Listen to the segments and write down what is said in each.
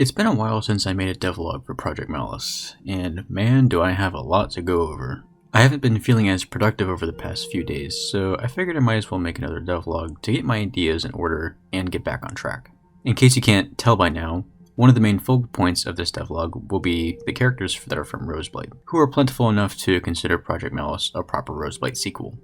It's been a while since I made a devlog for Project Malice, and man do I have a lot to go over. I haven't been feeling as productive over the past few days, so I figured I might as well make another devlog to get my ideas in order and get back on track. In case you can't tell by now, one of the main focal points of this devlog will be the characters that are from Roseblight, who are plentiful enough to consider Project Malice a proper Roseblight sequel.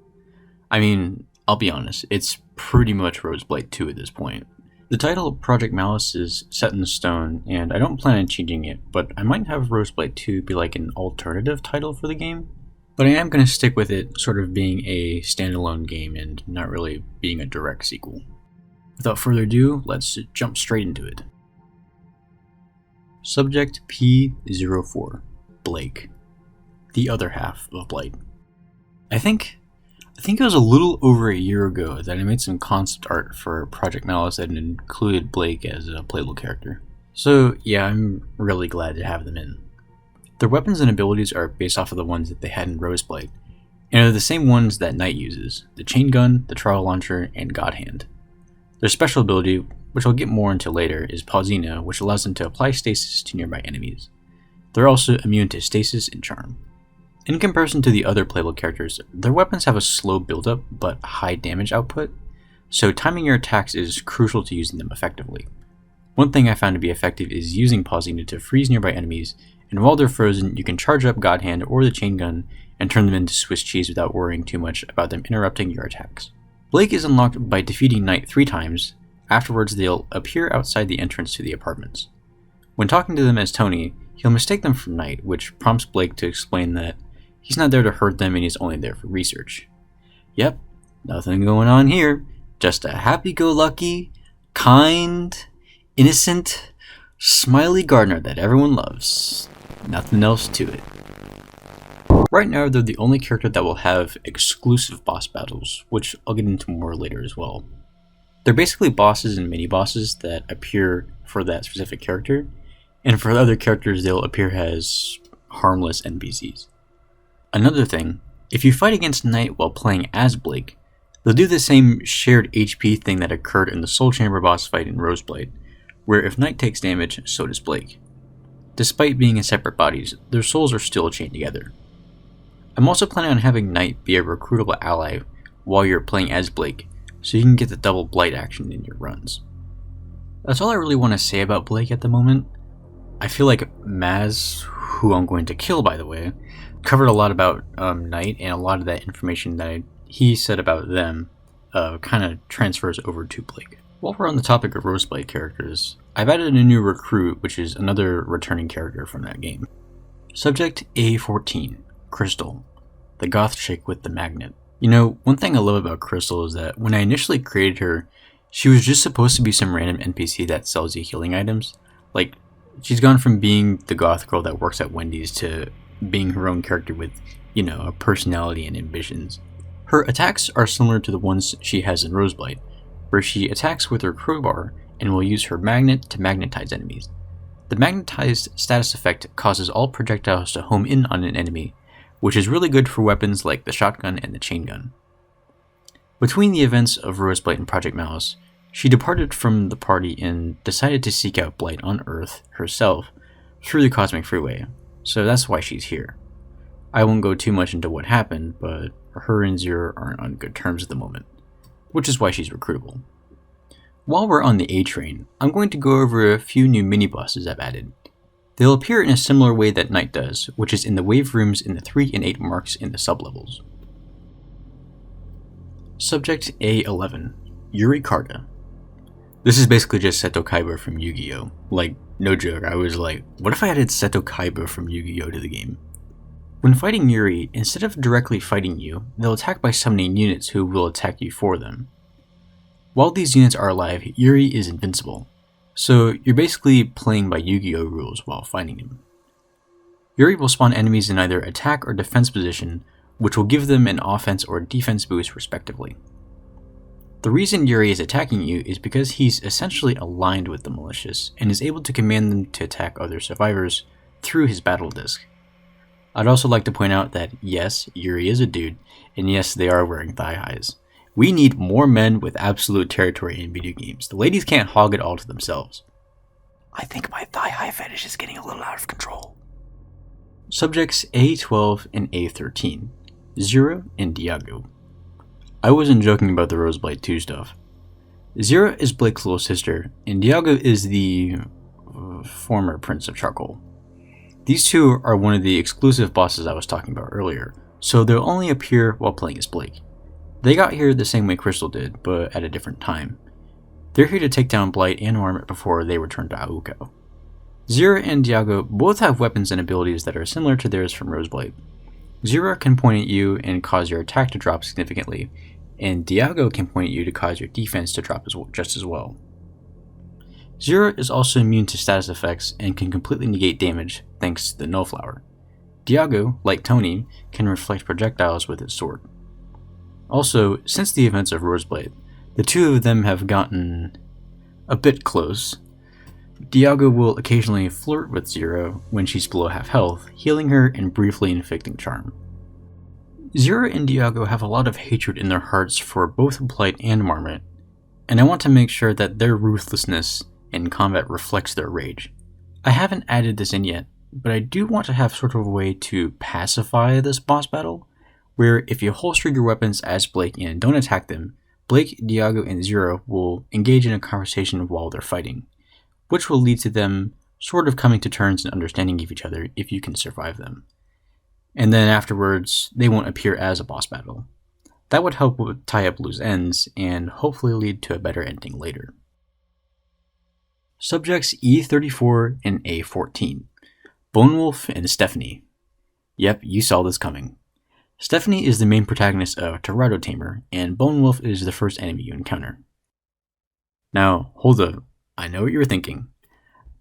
I mean, I'll be honest, it's pretty much Roseblight 2 at this point. The title Project Malice is set in stone, and I don't plan on changing it, but I might have Roseblight 2 be like an alternative title for the game. But I am going to stick with it sort of being a standalone game and not really being a direct sequel. Without further ado, let's jump straight into it. Subject P04, Blayk, the other half of Blight. I think it was a little over a year ago that I made some concept art for Project Malice that included Blayk as a playable character. So yeah, I'm really glad to have them in. Their weapons and abilities are based off of the ones that they had in Roseblight, and are the same ones that Knight uses: the chain gun, the trial launcher, and God Hand. Their special ability, which I'll get more into later, is Pausina, which allows them to apply stasis to nearby enemies. They're also immune to stasis and charm. In comparison to the other playable characters, their weapons have a slow build-up but high damage output, so timing your attacks is crucial to using them effectively. One thing I found to be effective is using Pausina to freeze nearby enemies, and while they're frozen, you can charge up God Hand or the chain gun and turn them into Swiss cheese without worrying too much about them interrupting your attacks. Blayk is unlocked by defeating Knight 3 times. Afterwards, they'll appear outside the entrance to the apartments. When talking to them as Tony, he'll mistake them for Knight, which prompts Blayk to explain that he's not there to hurt them and he's only there for research. Yep, nothing going on here. Just a happy-go-lucky, kind, innocent, smiley gardener that everyone loves. Nothing else to it. Right now, they're the only character that will have exclusive boss battles, which I'll get into more later as well. They're basically bosses and mini-bosses that appear for that specific character, and for other characters they'll appear as harmless NPCs. Another thing, if you fight against Knight while playing as Blayk, they'll do the same shared HP thing that occurred in the Soul Chamber boss fight in Roseblight, where if Knight takes damage, so does Blayk. Despite being in separate bodies, their souls are still chained together. I'm also planning on having Knight be a recruitable ally while you're playing as Blayk, so you can get the double Blight action in your runs. That's all I really want to say about Blayk at the moment. I feel like Maz, who I'm going to kill by the way, covered a lot about Knight, and a lot of that information that he said about them kind of transfers over to Blayk. While we're on the topic of Roseblight characters, I've added a new recruit, which is another returning character from that game. Subject A14, Crystal, the goth chick with the magnet. You know, one thing I love about Crystal is that when I initially created her, she was just supposed to be some random NPC that sells you healing items. Like, she's gone from being the goth girl that works at Wendy's to being her own character with, you know, a personality and ambitions. Her attacks are similar to the ones she has in Roseblight, where she attacks with her crowbar and will use her magnet to magnetize enemies. The magnetized status effect causes all projectiles to home in on an enemy, which is really good for weapons like the shotgun and the chain gun. Between the events of Roseblight and Project Malice, she departed from the party and decided to seek out Blight on Earth herself through the Cosmic Freeway, so that's why she's here. I won't go too much into what happened, but her and Zero aren't on good terms at the moment, which is why she's recruitable. While we're on the A train, I'm going to go over a few new mini-bosses I've added. They'll appear in a similar way that Knight does, which is in the wave rooms in the 3 and 8 marks in the sublevels. Subject A11, Yuri Karta. This is basically just Seto Kaiba from Yu-Gi-Oh! Like, no joke, I was like, what if I added Seto Kaiba from Yu-Gi-Oh! To the game? When fighting Yuri, instead of directly fighting you, they'll attack by summoning units who will attack you for them. While these units are alive, Yuri is invincible, so you're basically playing by Yu-Gi-Oh! Rules while fighting him. Yuri will spawn enemies in either attack or defense position, which will give them an offense or defense boost respectively. The reason Yuri is attacking you is because he's essentially aligned with the Malicious, and is able to command them to attack other survivors through his battle disc. I'd also like to point out that yes, Yuri is a dude, and yes, they are wearing thigh highs. We need more men with absolute territory in video games. The ladies can't hog it all to themselves. I think my thigh-high fetish is getting a little out of control. Subjects A12 and A13, Zero and Diago. I wasn't joking about the Roseblight 2 stuff. Zero is Blake's little sister, and Diago is the former Prince of Charcoal. These two are one of the exclusive bosses I was talking about earlier, so they'll only appear while playing as Blayk. They got here the same way Crystal did, but at a different time. They're here to take down Blight and Marmot before they return to Auko. Zero and Diago both have weapons and abilities that are similar to theirs from Roseblight. Zero can point at you and cause your attack to drop significantly, and Diago can point at you to cause your defense to drop just as well. Zero is also immune to status effects and can completely negate damage thanks to the Nullflower. Diago, like Tony, can reflect projectiles with his sword. Also, since the events of Roseblight, the two of them have gotten a bit close. Diago will occasionally flirt with Zero when she's below half health, healing her and briefly inflicting charm. Zero and Diago have a lot of hatred in their hearts for both Blight and Marmot, and I want to make sure that their ruthlessness in combat reflects their rage. I haven't added this in yet, but I do want to have sort of a way to pacify this boss battle, where if you holster your weapons as Blayk and don't attack them, Blayk, Diago, and Zero will engage in a conversation while they're fighting, which will lead to them sort of coming to terms and understanding of each other if you can survive them. And then afterwards, they won't appear as a boss battle. That would help tie up loose ends and hopefully lead to a better ending later. Subjects E34 and A14, Bonewolf and Stephanie. Yep, you saw this coming. Stephanie is the main protagonist of Torado Tamer, and Bonewolf is the first enemy you encounter. Now, hold up, I know what you're thinking.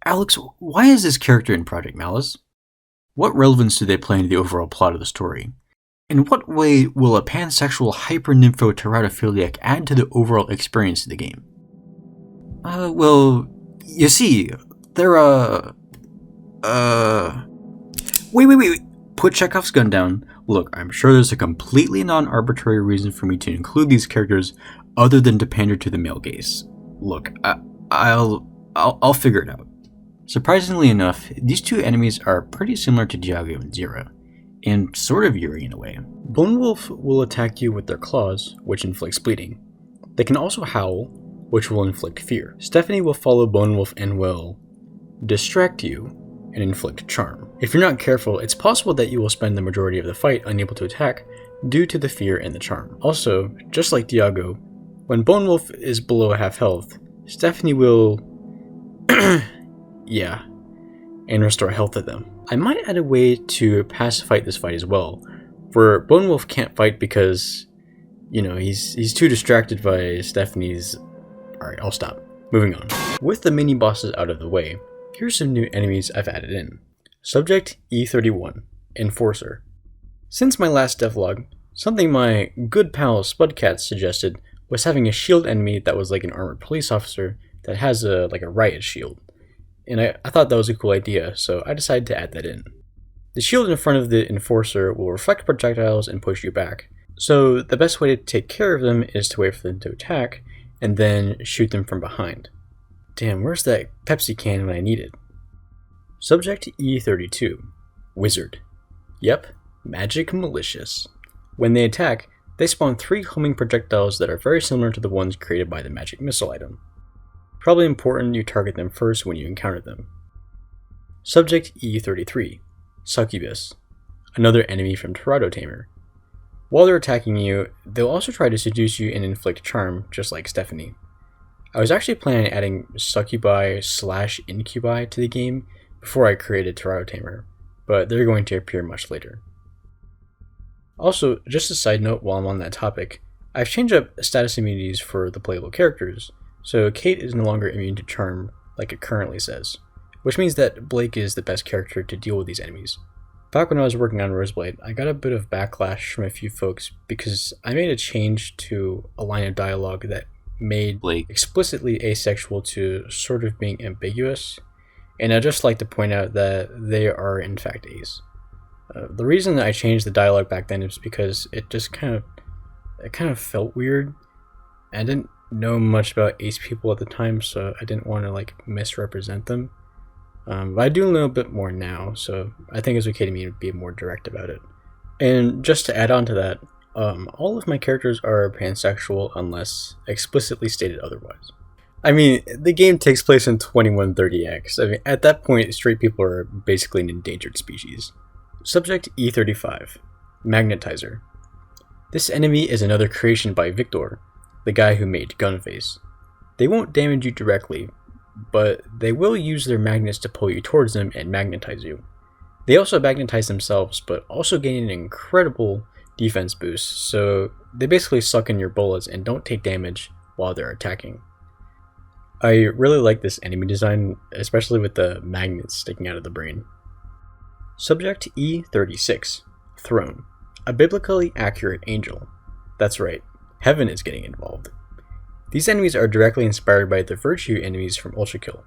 Alex, why is this character in Project Malice? What relevance do they play in the overall plot of the story? In what way will a pansexual hyper-nympho teratophiliac add to the overall experience of the game? Well, you see, they're Wait. Put Chekhov's gun down. Look, I'm sure there's a completely non-arbitrary reason for me to include these characters other than to pander to the male gaze. Look, I'll figure it out. Surprisingly enough, these two enemies are pretty similar to Diago and Zero, and sort of Yuri in a way. Bonewolf will attack you with their claws, which inflicts bleeding. They can also howl, which will inflict fear. Stephanie will follow Bonewolf and will distract you and inflict charm. If you're not careful, it's possible that you will spend the majority of the fight unable to attack due to the fear and the charm. Also, just like Diago, when Bonewolf is below half health, Stephanie will and restore health to them. I might add a way to pacify this fight as well, where Bonewolf can't fight because, he's too distracted by Stephanie's... Alright, I'll stop. Moving on. With the mini-bosses out of the way, here's some new enemies I've added in. Subject E31, Enforcer. Since my last devlog, something my good pal Spudcat suggested was having a shield enemy that was like an armored police officer that has a riot shield. And I thought that was a cool idea, so I decided to add that in. The shield in front of the Enforcer will reflect projectiles and push you back, so the best way to take care of them is to wait for them to attack, and then shoot them from behind. Damn, where's that Pepsi can when I need it? Subject E32, Wizard. Yep, Magic Malicious. When they attack, they spawn 3 homing projectiles that are very similar to the ones created by the magic missile item. Probably important you target them first when you encounter them. Subject E33, Succubus. Another enemy from Torado Tamer. While they're attacking you, they'll also try to seduce you and inflict charm, just like Stephanie. I was actually planning on adding succubi/incubi to the game before I created Torado Tamer, but they're going to appear much later. Also, just a side note while I'm on that topic, I've changed up status immunities for the playable characters, so Kate is no longer immune to charm like it currently says, which means that Blayk is the best character to deal with these enemies. Back when I was working on Roseblight, I got a bit of backlash from a few folks because I made a change to a line of dialogue that made Blayk explicitly asexual to sort of being ambiguous, and I'd just like to point out that they are in fact ace. The reason that I changed the dialogue back then is because it just kind of felt weird. I didn't know much about ace people at the time, so I didn't want to misrepresent them. But I do know a bit more now, so I think it's okay to me to be more direct about it. And just to add on to that, all of my characters are pansexual unless explicitly stated otherwise. I mean, the game takes place in 2130X. I mean, at that point, straight people are basically an endangered species. Subject E35, Magnetizer. This enemy is another creation by Victor, the guy who made Gunface. They won't damage you directly, but they will use their magnets to pull you towards them and magnetize you. They also magnetize themselves, but also gain an incredible defense boost, so they basically suck in your bullets and don't take damage while they're attacking. I really like this enemy design, especially with the magnets sticking out of the brain. Subject E36, Throne, a biblically accurate angel. That's right, heaven is getting involved. These enemies are directly inspired by the virtue enemies from Ultrakill.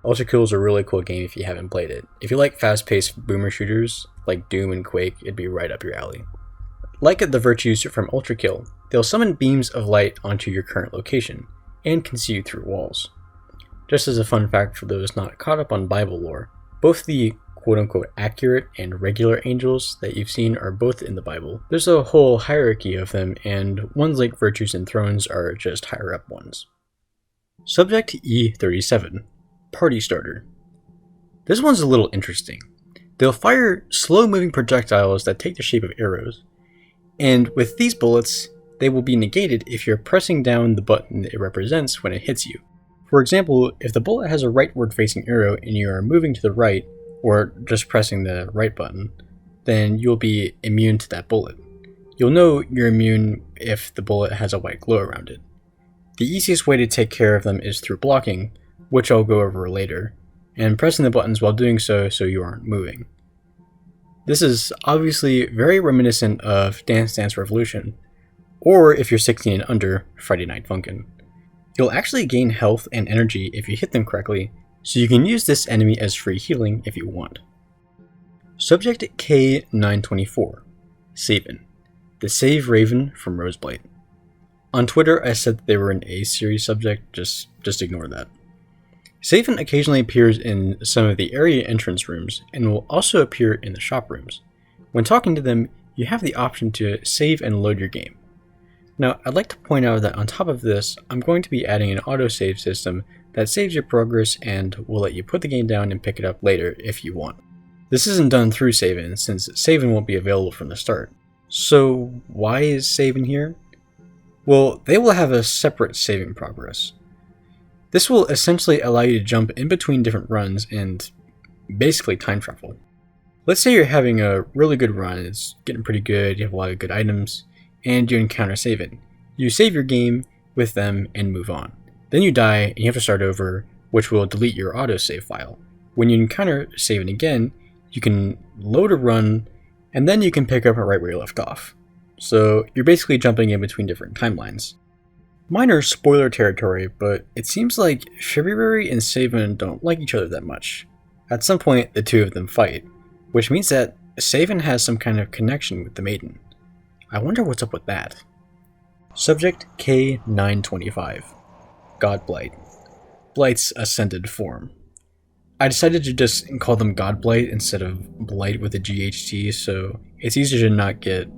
Ultrakill is a really cool game if you haven't played it. If you like fast-paced boomer shooters like Doom and Quake, it'd be right up your alley. Like the virtues from Ultrakill, they'll summon beams of light onto your current location, and can see you through walls. Just as a fun fact for those not caught up on Bible lore, both the quote-unquote accurate and regular angels that you've seen are both in the Bible. There's a whole hierarchy of them, and ones like virtues and thrones are just higher up ones. Subject E37, Party Starter. This one's a little interesting. They'll fire slow-moving projectiles that take the shape of arrows, and with these bullets, they will be negated if you're pressing down the button it represents when it hits you. For example, if the bullet has a rightward facing arrow and you are moving to the right, or just pressing the right button, then you'll be immune to that bullet. You'll know you're immune if the bullet has a white glow around it. The easiest way to take care of them is through blocking, which I'll go over later, and pressing the buttons while doing so you aren't moving. This is obviously very reminiscent of Dance Dance Revolution, or if you're 16 and under, Friday Night Funkin'. You'll actually gain health and energy if you hit them correctly, so you can use this enemy as free healing if you want. Subject K924, Saven, the Save Raven from Roseblight. On Twitter I said that they were an A-series subject, just ignore that. Saven occasionally appears in some of the area entrance rooms and will also appear in the shop rooms. When talking to them, you have the option to save and load your game. Now, I'd like to point out that on top of this, I'm going to be adding an autosave system that saves your progress and will let you put the game down and pick it up later if you want. This isn't done through Saven, since Saven won't be available from the start. So why is Saven here? Well, they will have a separate saving progress. This will essentially allow you to jump in between different runs and basically time travel. Let's say you're having a really good run, it's getting pretty good, you have a lot of good items, and you encounter Saven. You save your game with them and move on. Then you die and you have to start over, which will delete your autosave file. When you encounter Saven again, you can load a run, and then you can pick up right where you left off. So you're basically jumping in between different timelines. Minor spoiler territory, but it seems like February and Saven don't like each other that much. At some point, the two of them fight, which means that Saven has some kind of connection with the Maiden. I wonder what's up with that. Subject K925, Godblight, Blight's ascended form. I decided to just call them Godblight instead of Blight with a GHT, so it's easier to not get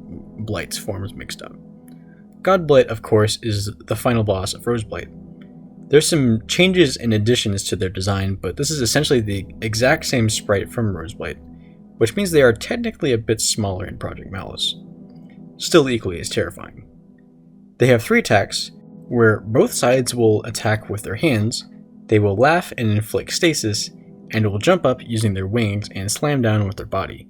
Blight's forms mixed up. Godblight, of course, is the final boss of Roseblight. There's some changes and additions to their design, but this is essentially the exact same sprite from Roseblight, which means they are technically a bit smaller in Project Malice. Still equally as terrifying. They have 3 attacks, where both sides will attack with their hands, they will laugh and inflict stasis, and will jump up using their wings and slam down with their body.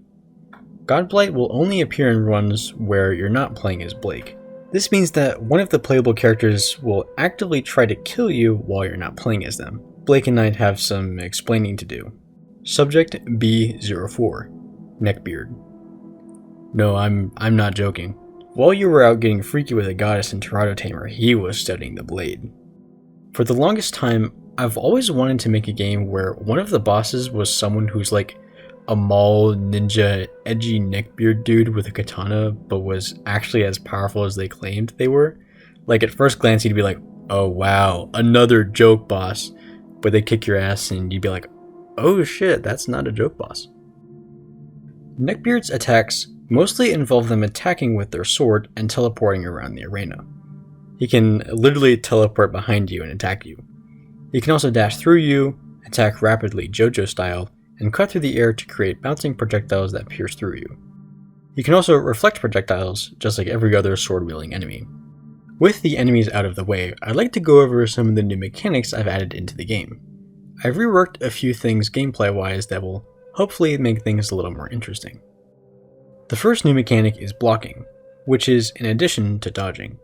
Godblight will only appear in runs where you're not playing as Blayk. This means that one of the playable characters will actively try to kill you while you're not playing as them. Blayk and Knight have some explaining to do. Subject B04, Neckbeard. No, I'm not joking. While you were out getting freaky with a goddess in Toronto Tamer, he was studying the blade. For the longest time, I've always wanted to make a game where one of the bosses was someone who's like a mall ninja edgy neckbeard dude with a katana, but was actually as powerful as they claimed they were. Like at first glance you'd be like, oh wow, another joke boss, but they kick your ass and you'd be like, Oh shit, that's not a joke, boss. Neckbeard's attacks mostly involve them attacking with their sword and teleporting around the arena. He can literally teleport behind you and attack you. He can also dash through you, attack rapidly JoJo style, and cut through the air to create bouncing projectiles that pierce through you. He can also reflect projectiles, just like every other sword-wielding enemy. With the enemies out of the way, I'd like to go over some of the new mechanics I've added into the game. I've reworked a few things gameplay-wise that will hopefully make things a little more interesting. The first new mechanic is blocking, which is in addition to dodging.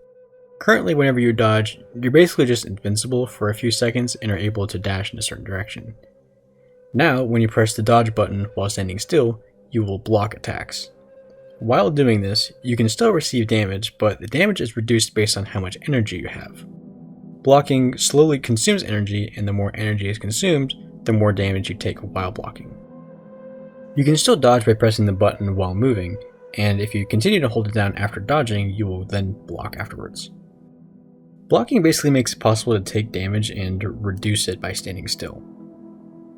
Currently, whenever you dodge, you're basically just invincible for a few seconds and are able to dash in a certain direction. Now, when you press the dodge button while standing still, you will block attacks. While doing this, you can still receive damage, but the damage is reduced based on how much energy you have. Blocking slowly consumes energy, and the more energy is consumed, the more damage you take while blocking. You can still dodge by pressing the button while moving, and if you continue to hold it down after dodging, you will then block afterwards. Blocking basically makes it possible to take damage and reduce it by standing still.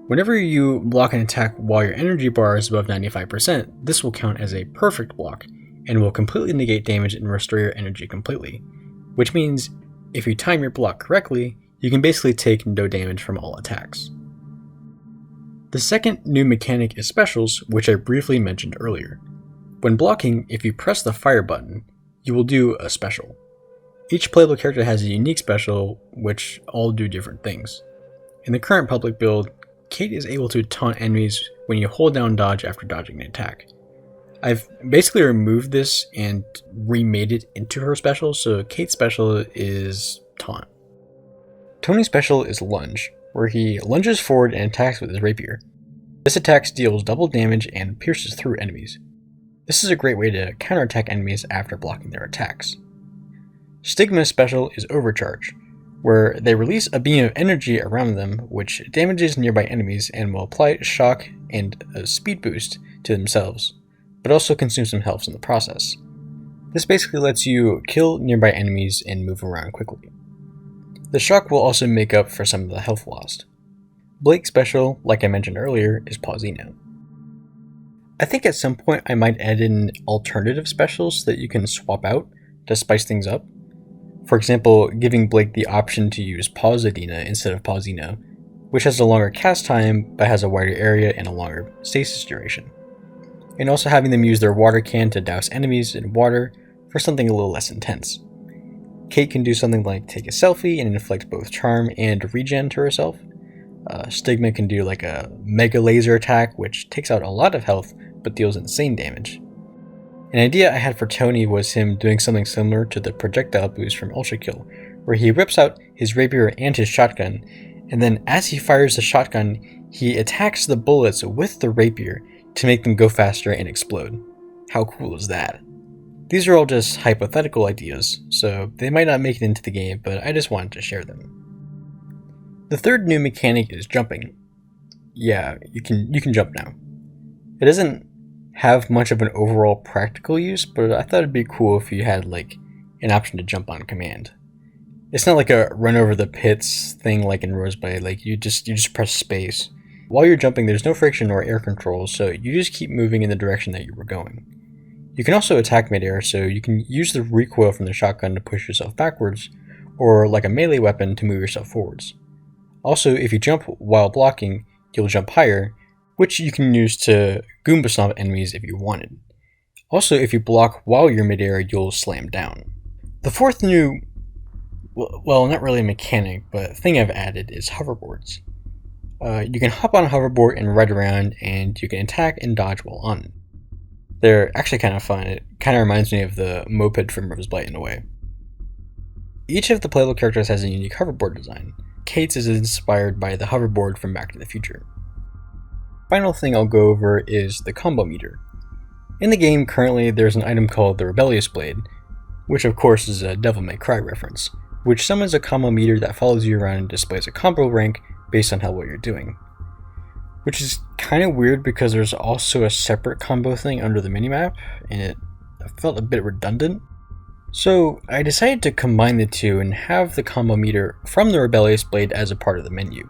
Whenever you block an attack while your energy bar is above 95%, this will count as a perfect block, and will completely negate damage and restore your energy completely, which means if you time your block correctly, you can basically take no damage from all attacks. The second new mechanic is specials, which I briefly mentioned earlier. When blocking, if you press the fire button, you will do a special. Each playable character has a unique special, which all do different things. In the current public build, Kate is able to taunt enemies when you hold down dodge after dodging an attack. I've basically removed this and remade it into her special, so Kate's special is taunt. Tony's special is lunge, where he lunges forward and attacks with his rapier. This attack deals double damage and pierces through enemies. This is a great way to counterattack enemies after blocking their attacks. Stigma's special is overcharge, where they release a beam of energy around them which damages nearby enemies and will apply shock and a speed boost to themselves, but also consume some health in the process. This basically lets you kill nearby enemies and move around quickly. The shock will also make up for some of the health lost. Blake's special, like I mentioned earlier, is Pausino. I think at some point I might add in alternative specials that you can swap out to spice things up. For example, giving Blayk the option to use Pausadina instead of Pausino, which has a longer cast time but has a wider area and a longer stasis duration. And also having them use their water can to douse enemies in water for something a little less intense. Kate can do something like take a selfie and inflict both charm and regen to herself. Stigma can do like a mega laser attack, which takes out a lot of health but deals insane damage. An idea I had for Tony was him doing something similar to the projectile boost from Ultra Kill, where he whips out his rapier and his shotgun, and then as he fires the shotgun, he attacks the bullets with the rapier to make them go faster and explode. How cool is that? These are all just hypothetical ideas, so they might not make it into the game, but I just wanted to share them. The third new mechanic is jumping. Yeah, you can jump now. It doesn't have much of an overall practical use, but I thought it'd be cool if you had like an option to jump on command. It's not like a run over the pits thing like in Roseblight, like you just press space. While you're jumping, there's no friction or air control, so you just keep moving in the direction that you were going. You can also attack midair, so you can use the recoil from the shotgun to push yourself backwards, or like a melee weapon to move yourself forwards. Also, if you jump while blocking, you'll jump higher, which you can use to Goomba Stomp enemies if you wanted. Also, if you block while you're midair, you'll slam down. The fourth new, well, not really a mechanic, but thing I've added is hoverboards. You can hop on a hoverboard and ride around, and you can attack and dodge while on it. They're actually kind of fun. It kind of reminds me of the moped from Roseblight in a way. Each of the playable characters has a unique hoverboard design. Kate's is inspired by the hoverboard from Back to the Future. Final thing I'll go over is the combo meter. In the game currently there's an item called the Rebellious Blade, which of course is a Devil May Cry reference, which summons a combo meter that follows you around and displays a combo rank based on how well you're doing. Which is kind of weird because there's also a separate combo thing under the minimap, and it felt a bit redundant. So I decided to combine the two and have the combo meter from the Rebellious Blade as a part of the menu.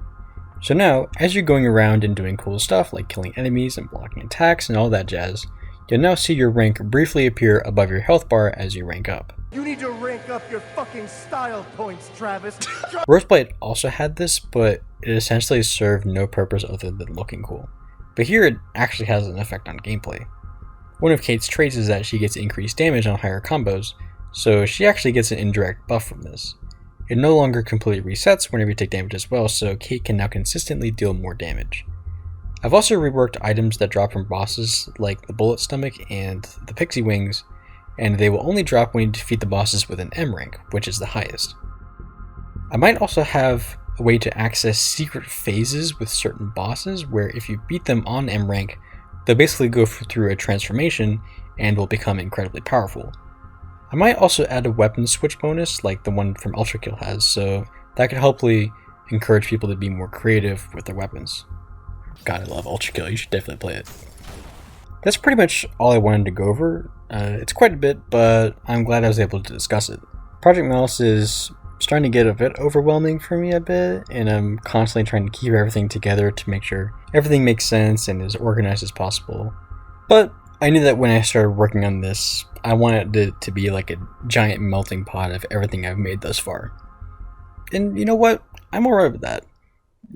So now, as you're going around and doing cool stuff like killing enemies and blocking attacks and all that jazz, you'll now see your rank briefly appear above your health bar as you rank up. You need to rank up your fucking style points, Travis. Roseblight also had this, but it essentially served no purpose other than looking cool. But here it actually has an effect on gameplay. One of Kate's traits is that she gets increased damage on higher combos, so she actually gets an indirect buff from this. It no longer completely resets whenever you take damage as well, so Kate can now consistently deal more damage. I've also reworked items that drop from bosses like the Bullet Stomach and the Pixie Wings, and they will only drop when you defeat the bosses with an M rank, which is the highest. I might also have a way to access secret phases with certain bosses where if you beat them on M rank, they'll basically go through a transformation and will become incredibly powerful. I might also add a weapon switch bonus like the one from Ultra Kill has, so that could hopefully encourage people to be more creative with their weapons. God, I love Ultra Kill, you should definitely play it. That's pretty much all I wanted to go over. It's quite a bit, but I'm glad I was able to discuss it. Project Malice is starting to get a bit overwhelming for me a bit, and I'm constantly trying to keep everything together to make sure everything makes sense and is organized as possible. But I knew that when I started working on this, I wanted it to be like a giant melting pot of everything I've made thus far. And you know what? I'm alright with that.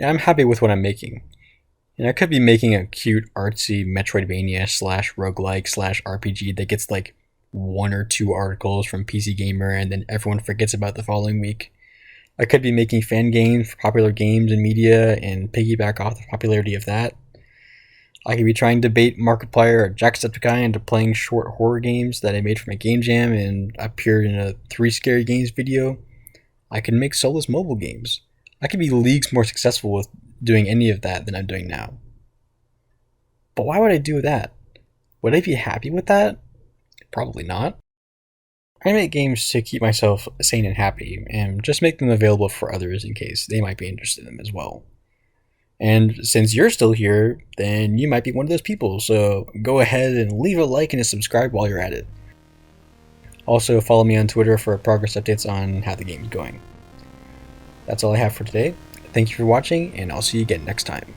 I'm happy with what I'm making. And I could be making a cute, artsy Metroidvania / roguelike / RPG that gets like 1 or 2 articles from PC Gamer and then everyone forgets about the following week. I could be making fan games for popular games and media and piggyback off the popularity of that. I could be trying to bait Markiplier or Jacksepticeye into playing short horror games that I made for my game jam and appeared in a 3 Scary Games video. I could make Solus mobile games. I could be leagues more successful with doing any of that than I'm doing now. But why would I do that? Would I be happy with that? Probably not. I make games to keep myself sane and happy, and just make them available for others in case they might be interested in them as well. And since you're still here, then you might be one of those people, so go ahead and leave a like and a subscribe while you're at it. Also, follow me on Twitter for progress updates on how the game's going. That's all I have for today. Thank you for watching, and I'll see you again next time.